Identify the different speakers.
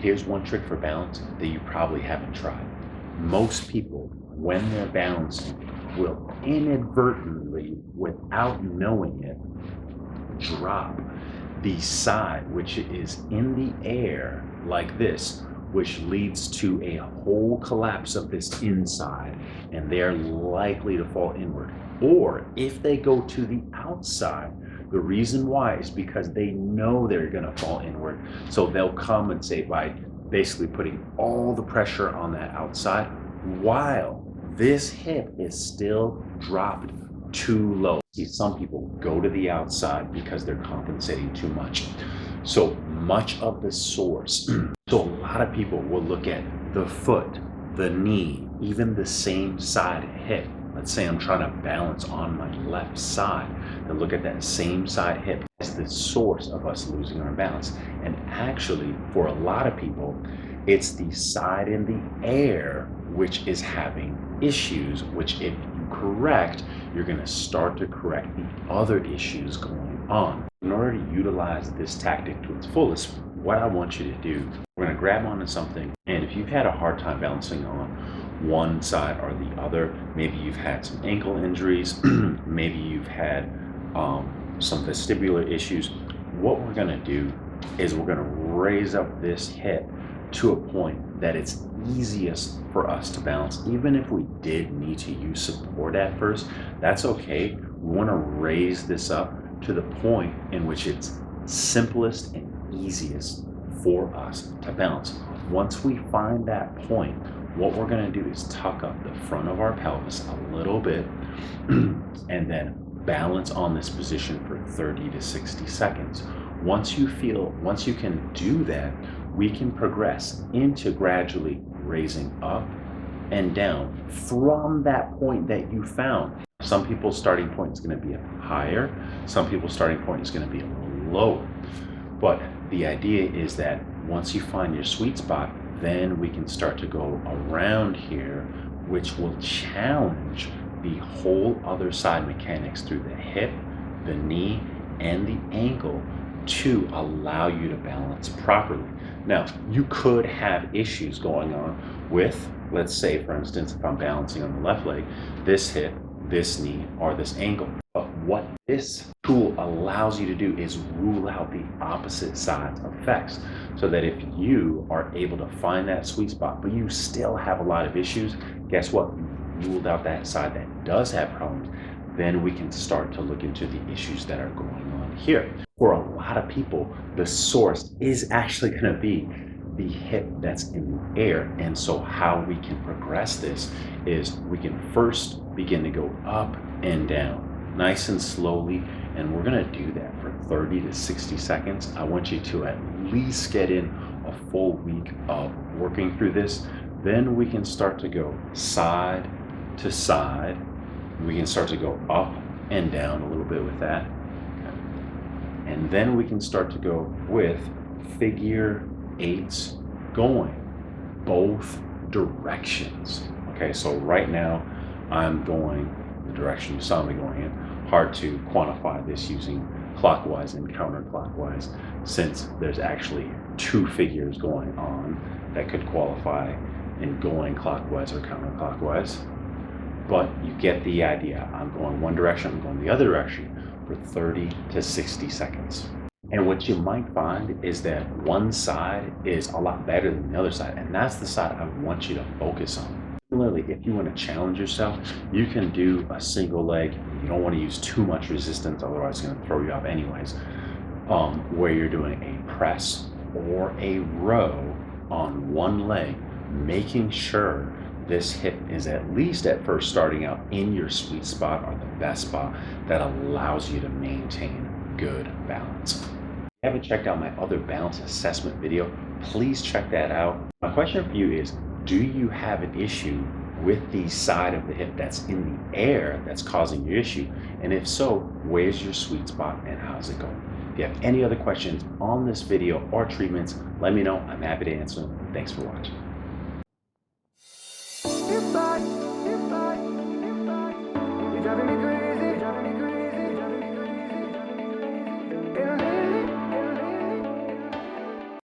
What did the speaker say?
Speaker 1: Here's one trick for balance that you probably haven't tried. Most people, when they're balancing, will inadvertently, without knowing it, drop the side, which is in the air like this, which leads to a whole collapse of this inside, and they're likely to fall inward. Or if they go to the outside, the reason why is because they know they're going to fall inward. So they'll compensate by basically putting all the pressure on that outside while this hip is still dropped too low. See, some people go to the outside because they're compensating too much. So much of the source. So a lot of people will look at the foot, the knee, even the same side hip. Let's say I'm trying to balance on my left side, and look at that same side hip as the source of us losing our balance. And actually, for a lot of people, it's the side in the air which is having issues, which if you correct, you're going to start to correct the other issues going on. In order to utilize this tactic to its fullest, what I want you to do, we're going to grab onto something, and if you've had a hard time balancing on one side or the other, maybe you've had some ankle injuries, maybe you've had some vestibular issues, what we're going to do is we're going to raise up this hip to a point that it's easiest for us to balance. Even if we did need to use support at first, that's okay. We want to raise this up to the point in which it's simplest and easiest for us to balance. Once we find that point, what we're going to do is tuck up the front of our pelvis a little bit and then balance on this position for 30 to 60 seconds. Once you can do that, we can progress into gradually raising up and down from that point that you found. Some people's starting point is going to be higher. Some people's starting point is going to be a little lower. But the idea is that once you find your sweet spot, then we can start to go around here, which will challenge the whole other side mechanics through the hip, the knee, and the ankle to allow you to balance properly. Now, you could have issues going on with, let's say, for instance, if I'm balancing on the left leg, this hip, this knee, or this ankle. But what this tool allows you to do is rule out the opposite sides effects, so that if you are able to find that sweet spot, but you still have a lot of issues, guess what? You ruled out that side that does have problems. Then we can start to look into the issues that are going on here. For a lot of people, the source is actually going to be the hip that's in the air. And so how we can progress this is we can first begin to go up and down nice and slowly. And we're going to do that for 30 to 60 seconds. I want you to at least get in a full week of working through this. Then we can start to go side to side. We can start to go up and down a little bit with that. And then we can start to go with figure eights going both directions. Okay, so right now I'm going the direction you saw me going in. Hard to quantify this using clockwise and counterclockwise, since there's actually two figures going on that could qualify in going clockwise or counterclockwise. But you get the idea. I'm going one direction, I'm going the other direction for 30 to 60 seconds. And what you might find is that one side is a lot better than the other side, and that's the side I want you to focus on. Similarly, if you want to challenge yourself, you can do a single leg. You don't want to use too much resistance, otherwise it's going to throw you off anyways, where you're doing a press or a row on one leg, making sure this hip is at least at first starting out in your sweet spot or the best spot that allows you to maintain good balance. If you haven't checked out my other balance assessment video, please check that out. My question for you is, do you have an issue with the side of the hip that's in the air that's causing your issue? And if so, where's your sweet spot and how's it going? If you have any other questions on this video or treatments, let me know. I'm happy to answer them. Thanks for watching.